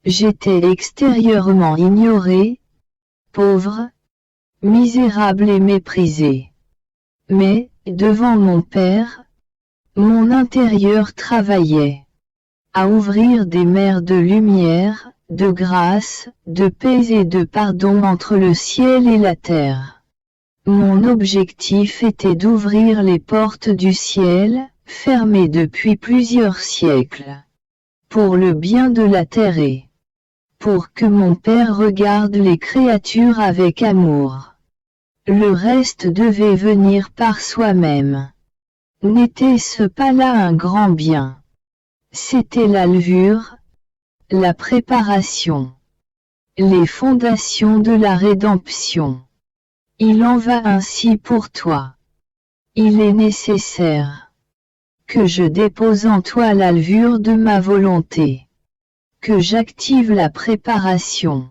J'étais extérieurement ignoré, pauvre, misérable et méprisé. Mais, devant mon Père, mon intérieur travaillait à ouvrir des mers de lumière, de grâce, de paix et de pardon entre le ciel et la terre. Mon objectif était d'ouvrir les portes du ciel, fermées depuis plusieurs siècles, pour le bien de la terre et pour que mon Père regarde les créatures avec amour. Le reste devait venir par soi-même. N'était-ce pas là un grand bien? C'était la levure, la préparation, les fondations de la rédemption. Il en va ainsi pour toi. Il est nécessaire que je dépose en toi la levure de ma volonté, que j'active la préparation,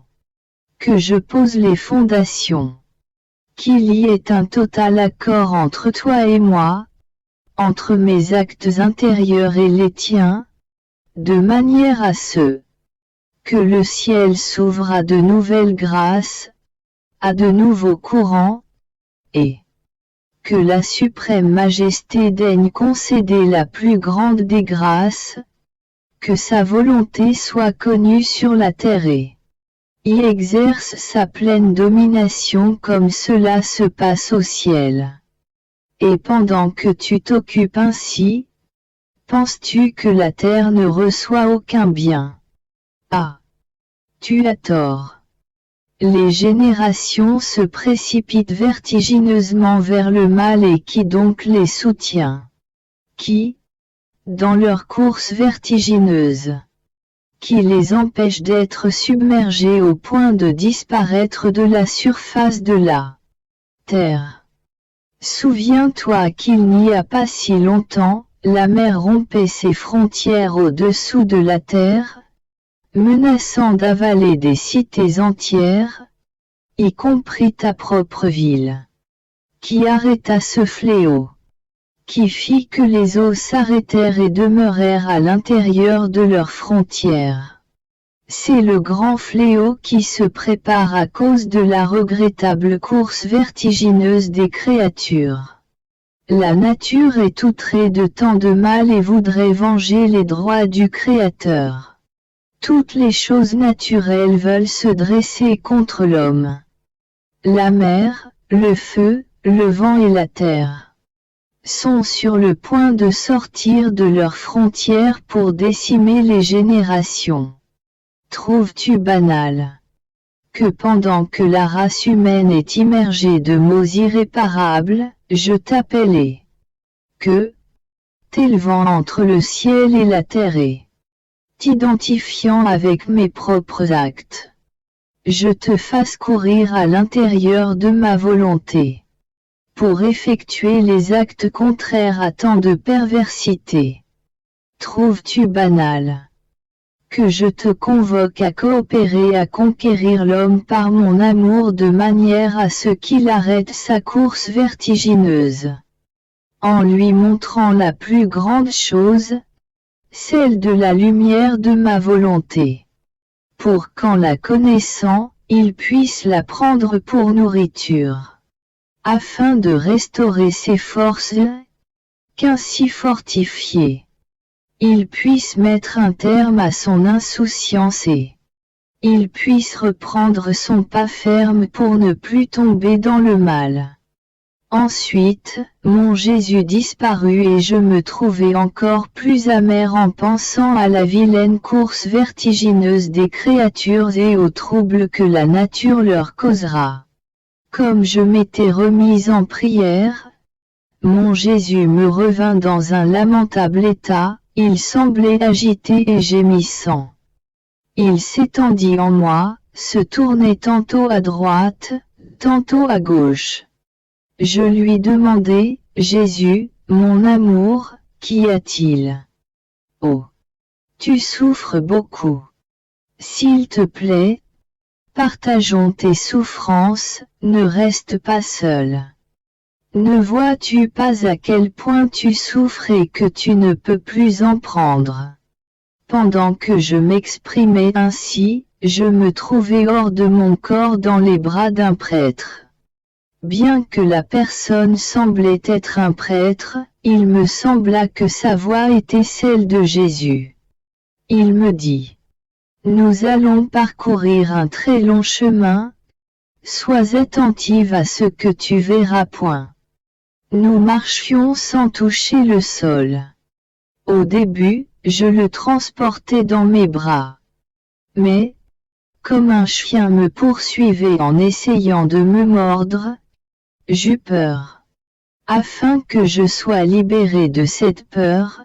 que je pose les fondations, qu'il y ait un total accord entre toi et moi, entre mes actes intérieurs et les tiens, de manière à ce que le ciel s'ouvre à de nouvelles grâces, à de nouveaux courants, et que la suprême majesté daigne concéder la plus grande des grâces, que sa volonté soit connue sur la terre et y exerce sa pleine domination comme cela se passe au ciel. Et pendant que tu t'occupes ainsi, penses-tu que la terre ne reçoit aucun bien? Ah! Tu as tort. Les générations se précipitent vertigineusement vers le mal et qui donc les soutient? Qui, dans leur course vertigineuse, qui les empêche d'être submergés au point de disparaître de la surface de la terre? Souviens-toi qu'il n'y a pas si longtemps, la mer rompait ses frontières au-dessous de la terre, menaçant d'avaler des cités entières, y compris ta propre ville. Qui arrêta ce fléau? Qui fit que les eaux s'arrêtèrent et demeurèrent à l'intérieur de leurs frontières? C'est le grand fléau qui se prépare à cause de la regrettable course vertigineuse des créatures. La nature est outrée de tant de mal et voudrait venger les droits du Créateur. Toutes les choses naturelles veulent se dresser contre l'homme. La mer, le feu, le vent et la terre sont sur le point de sortir de leurs frontières pour décimer les générations. Trouves-tu banal que pendant que la race humaine est immergée de maux irréparables, je t'appelle et que, t'élevant entre le ciel et la terre et t'identifiant avec mes propres actes, je te fasse courir à l'intérieur de ma volonté, pour effectuer les actes contraires à tant de perversité. Trouves-tu banal que je te convoque à coopérer à conquérir l'homme par mon amour de manière à ce qu'il arrête sa course vertigineuse, en lui montrant la plus grande chose, celle de la lumière de ma volonté, pour qu'en la connaissant, il puisse la prendre pour nourriture, afin de restaurer ses forces, qu'ainsi fortifié, il puisse mettre un terme à son insouciance et il puisse reprendre son pas ferme pour ne plus tomber dans le mal. Ensuite, mon Jésus disparut et je me trouvai encore plus amer en pensant à la vilaine course vertigineuse des créatures et aux troubles que la nature leur causera. Comme je m'étais remise en prière, mon Jésus me revint dans un lamentable état, il semblait agité et gémissant. Il s'étendit en moi, se tournait tantôt à droite, tantôt à gauche. Je lui demandai, Jésus, mon amour, qu'y a-t-il? Oh! Tu souffres beaucoup. S'il te plaît, partageons tes souffrances, ne reste pas seul. Ne vois-tu pas à quel point tu souffres et que tu ne peux plus en prendre? Pendant que je m'exprimais ainsi, je me trouvais hors de mon corps dans les bras d'un prêtre. Bien que la personne semblait être un prêtre, il me sembla que sa voix était celle de Jésus. Il me dit: Nous allons parcourir un très long chemin, sois attentive à ce que tu verras point. Nous marchions sans toucher le sol. Au début, je le transportais dans mes bras. Mais, comme un chien me poursuivait en essayant de me mordre, j'eus peur. Afin que je sois libéré de cette peur,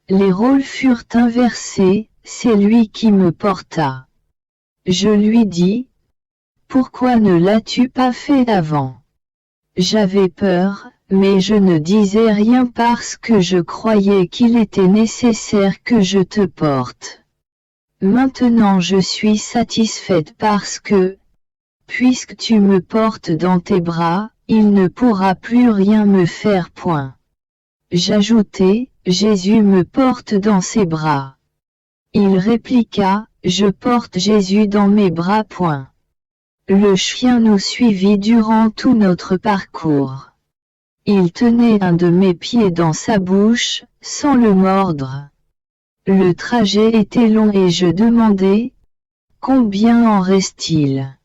les rôles furent inversés, c'est lui qui me porta. Je lui dis: Pourquoi ne l'as-tu pas fait avant? J'avais peur, mais je ne disais rien parce que je croyais qu'il était nécessaire que je te porte. Maintenant je suis satisfaite parce que, puisque tu me portes dans tes bras, il ne pourra plus rien me faire point. J'ajoutai: Jésus me porte dans ses bras. Il répliqua: Je porte Jésus dans mes bras point. Le chien nous suivit durant tout notre parcours. Il tenait un de mes pieds dans sa bouche, sans le mordre. Le trajet était long et je demandai: Combien en reste-t-il?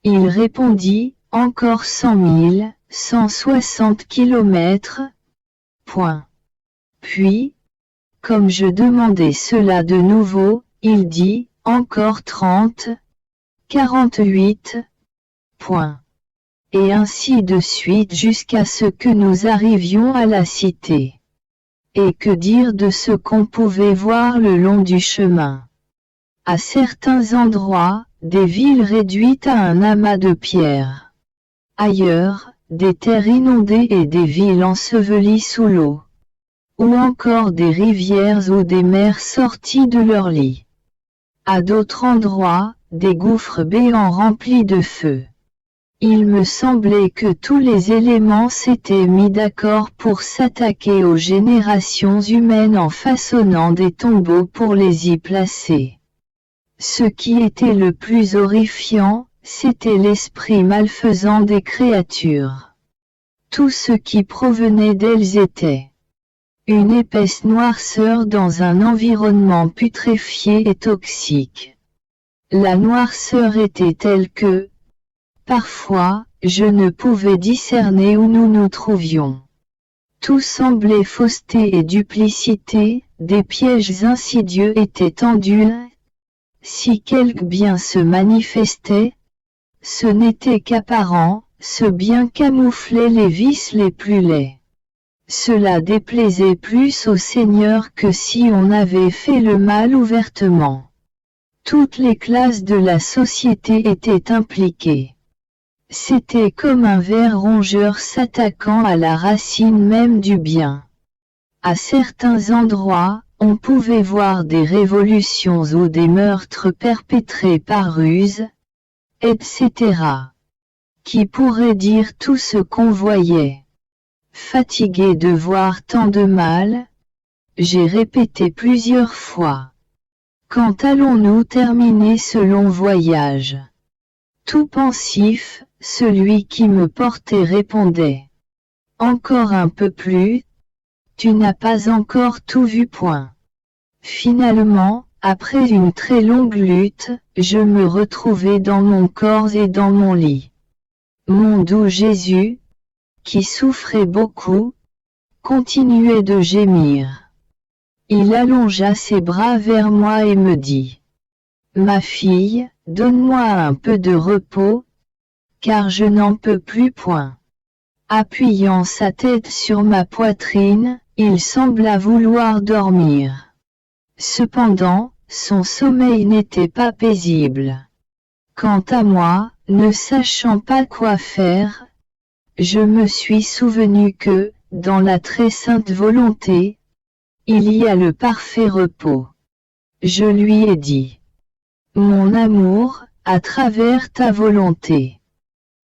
Il répondit: Encore 100 000, 160 kilomètres. Point. Puis, comme je demandais cela de nouveau, il dit: Encore 30, 48. Point. Et ainsi de suite jusqu'à ce que nous arrivions à la cité. Et que dire de ce qu'on pouvait voir le long du chemin? À certains endroits, des villes réduites à un amas de pierres. Ailleurs, des terres inondées et des villes ensevelies sous l'eau. Ou encore des rivières ou des mers sorties de leur lit. À d'autres endroits, des gouffres béants remplis de feu. Il me semblait que tous les éléments s'étaient mis d'accord pour s'attaquer aux générations humaines en façonnant des tombeaux pour les y placer. Ce qui était le plus horrifiant, c'était l'esprit malfaisant des créatures. Tout ce qui provenait d'elles était une épaisse noirceur dans un environnement putréfié et toxique. La noirceur était telle que, parfois, je ne pouvais discerner où nous nous trouvions. Tout semblait fausseté et duplicité, des pièges insidieux étaient tendus. Si quelque bien se manifestait, ce n'était qu'apparent, ce bien camouflait les vices les plus laids. Cela déplaisait plus au Seigneur que si on avait fait le mal ouvertement. Toutes les classes de la société étaient impliquées. C'était comme un ver rongeur s'attaquant à la racine même du bien. À certains endroits, on pouvait voir des révolutions ou des meurtres perpétrés par ruse, etc. Qui pourrait dire tout ce qu'on voyait? Fatigué de voir tant de mal, j'ai répété plusieurs fois. Quand allons-nous terminer ce long voyage? Tout pensif, celui qui me portait répondait. Encore un peu plus, tu n'as pas encore tout vu point. Finalement, après une très longue lutte, je me retrouvai dans mon corps et dans mon lit. Mon doux Jésus, qui souffrait beaucoup, continuait de gémir. Il allongea ses bras vers moi et me dit: Ma fille, donne-moi un peu de repos, car je n'en peux plus point. Appuyant sa tête sur ma poitrine, il sembla vouloir dormir. Cependant, son sommeil n'était pas paisible. Quant à moi, ne sachant pas quoi faire, je me suis souvenu que, dans la très sainte volonté, il y a le parfait repos. Je lui ai dit: Mon amour, à travers ta volonté,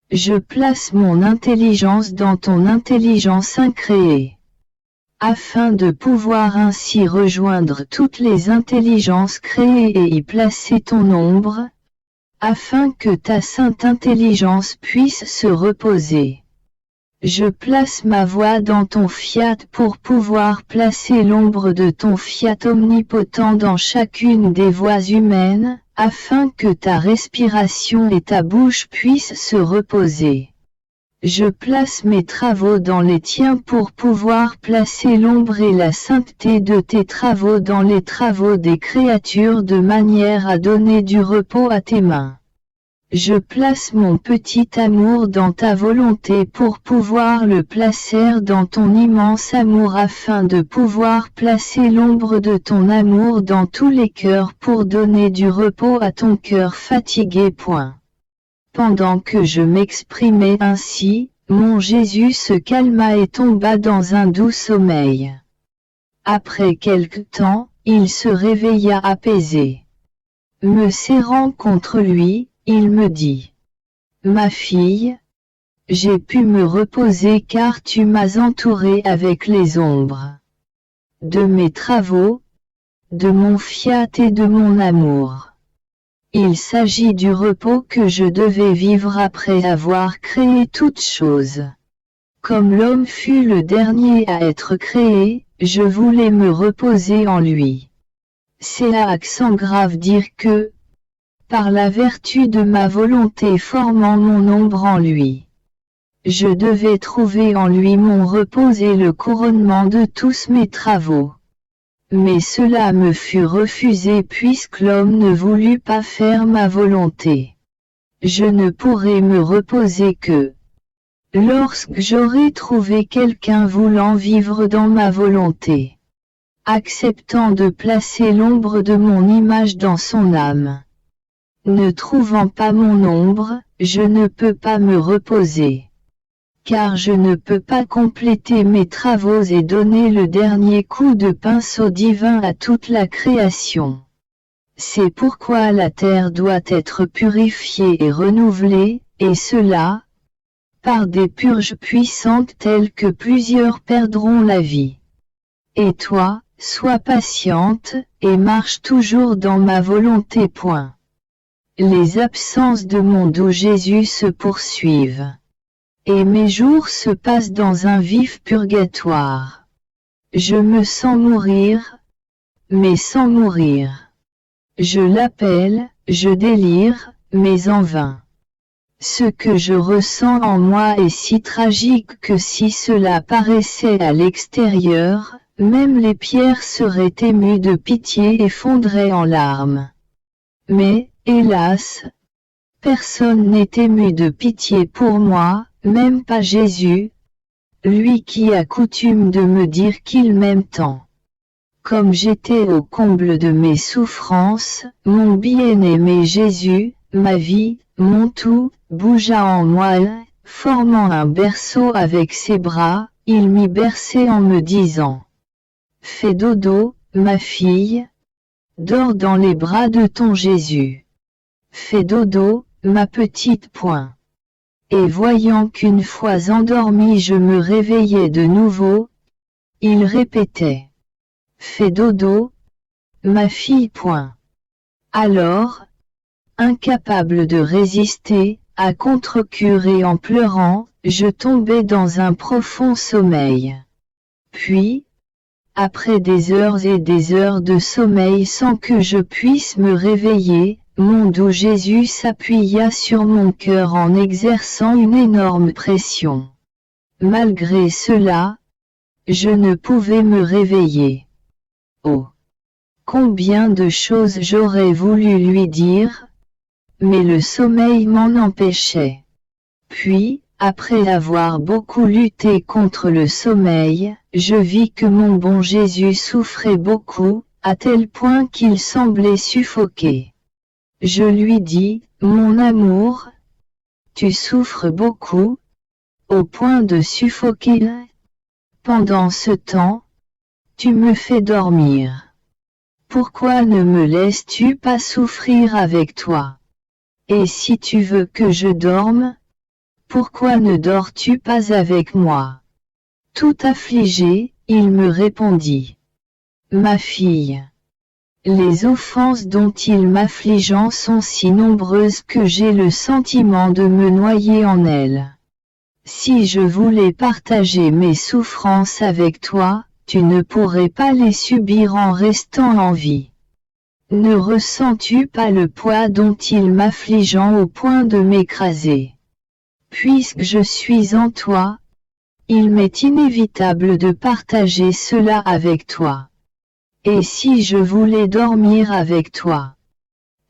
je place mon intelligence dans ton intelligence incréée, afin de pouvoir ainsi rejoindre toutes les intelligences créées et y placer ton ombre, afin que ta sainte intelligence puisse se reposer. Je place ma voix dans ton fiat pour pouvoir placer l'ombre de ton fiat omnipotent dans chacune des voix humaines, afin que ta respiration et ta bouche puissent se reposer. Je place mes travaux dans les tiens pour pouvoir placer l'ombre et la sainteté de tes travaux dans les travaux des créatures de manière à donner du repos à tes mains. Je place mon petit amour dans ta volonté pour pouvoir le placer dans ton immense amour afin de pouvoir placer l'ombre de ton amour dans tous les cœurs pour donner du repos à ton cœur fatigué. Pendant que je m'exprimais ainsi, mon Jésus se calma et tomba dans un doux sommeil. Après quelque temps, il se réveilla apaisé. Me serrant contre lui, il me dit: Ma fille, j'ai pu me reposer car tu m'as entouré avec les ombres de mes travaux, de mon fiat et de mon amour. Il s'agit du repos que je devais vivre après avoir créé toutes choses. Comme l'homme fut le dernier à être créé, je voulais me reposer en lui. C'est à accent grave dire que, par la vertu de ma volonté formant mon ombre en lui, je devais trouver en lui mon repos et le couronnement de tous mes travaux. Mais cela me fut refusé puisque l'homme ne voulut pas faire ma volonté. Je ne pourrai me reposer que lorsque j'aurai trouvé quelqu'un voulant vivre dans ma volonté, acceptant de placer l'ombre de mon image dans son âme. Ne trouvant pas mon ombre, je ne peux pas me reposer. Car je ne peux pas compléter mes travaux et donner le dernier coup de pinceau divin à toute la création. C'est pourquoi la terre doit être purifiée et renouvelée, et cela, par des purges puissantes telles que plusieurs perdront la vie. Et toi, sois patiente, et marche toujours dans ma volonté. Les absences de mon doux Jésus se poursuivent. Et mes jours se passent dans un vif purgatoire. Je me sens mourir, mais sans mourir. Je l'appelle, je délire, mais en vain. Ce que je ressens en moi est si tragique que si cela paraissait à l'extérieur, même les pierres seraient émues de pitié et fondraient en larmes. Mais, hélas, personne n'est ému de pitié pour moi, même pas Jésus, lui qui a coutume de me dire qu'il m'aime tant. comme j'étais au comble de mes souffrances, mon bien-aimé Jésus, ma vie, mon tout, bougea en moi, formant un berceau avec ses bras, il m'y berçait en me disant: fais dodo, ma fille, dors dans les bras de ton Jésus. Fais dodo, ma petite point. Et voyant qu'une fois endormi je me réveillais de nouveau, il répétait: fais dodo, ma fille point. Alors, incapable de résister, à contre-cœur et en pleurant, je tombais dans un profond sommeil. Puis, après des heures et des heures de sommeil sans que je puisse me réveiller, mon doux Jésus s'appuya sur mon cœur en exerçant une énorme pression. Malgré cela, je ne pouvais me réveiller. Oh! Combien de choses j'aurais voulu lui dire, mais le sommeil m'en empêchait. Puis, après avoir beaucoup lutté contre le sommeil, je vis que mon bon Jésus souffrait beaucoup, à tel point qu'il semblait suffoquer. Je lui dis: mon amour, tu souffres beaucoup, au point de suffoquer. Pendant ce temps, tu me fais dormir. Pourquoi ne me laisses-tu pas souffrir avec toi? Et si tu veux que je dorme, pourquoi ne dors-tu pas avec moi? Tout affligé, il me répondit: ma fille, les offenses dont il m'afflige sont si nombreuses que j'ai le sentiment de me noyer en elles. Si je voulais partager mes souffrances avec toi, tu ne pourrais pas les subir en restant en vie. Ne ressens-tu pas le poids dont il m'afflige au point de m'écraser? Puisque je suis en toi, il m'est inévitable de partager cela avec toi. Et si je voulais dormir avec toi,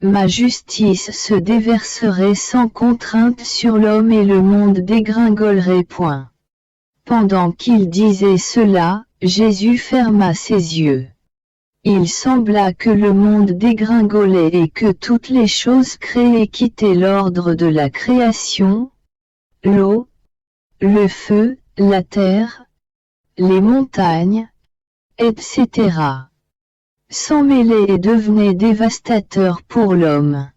ma justice se déverserait sans contrainte sur l'homme et le monde dégringolerait point. Pendant qu'il disait cela, Jésus ferma ses yeux. Il sembla que le monde dégringolait et que toutes les choses créées quittaient l'ordre de la création, l'eau, le feu, la terre, les montagnes, etc. S'en mêlaient et devenaient dévastateurs pour l'homme.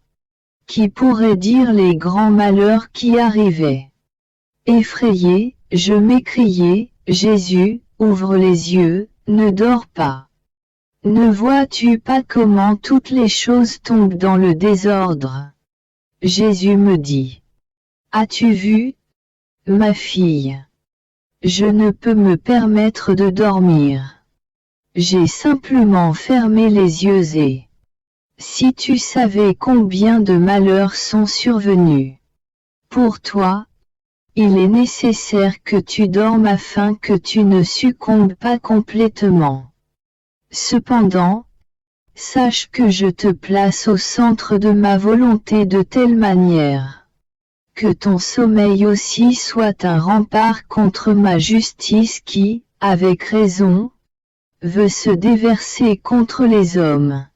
Qui pourrait dire les grands malheurs qui arrivaient? Effrayé, je m'écriai: Jésus, ouvre les yeux, ne dors pas. Ne vois-tu pas comment toutes les choses tombent dans le désordre? Jésus me dit: as-tu vu, ma fille? Je ne peux me permettre de dormir. J'ai simplement fermé les yeux et... Si tu savais combien de malheurs sont survenus. Pour toi, il est nécessaire que tu dormes afin que tu ne succombes pas complètement. Cependant, sache que je te place au centre de ma volonté de telle manière que ton sommeil aussi soit un rempart contre ma justice qui, avec raison, veut se déverser contre les hommes.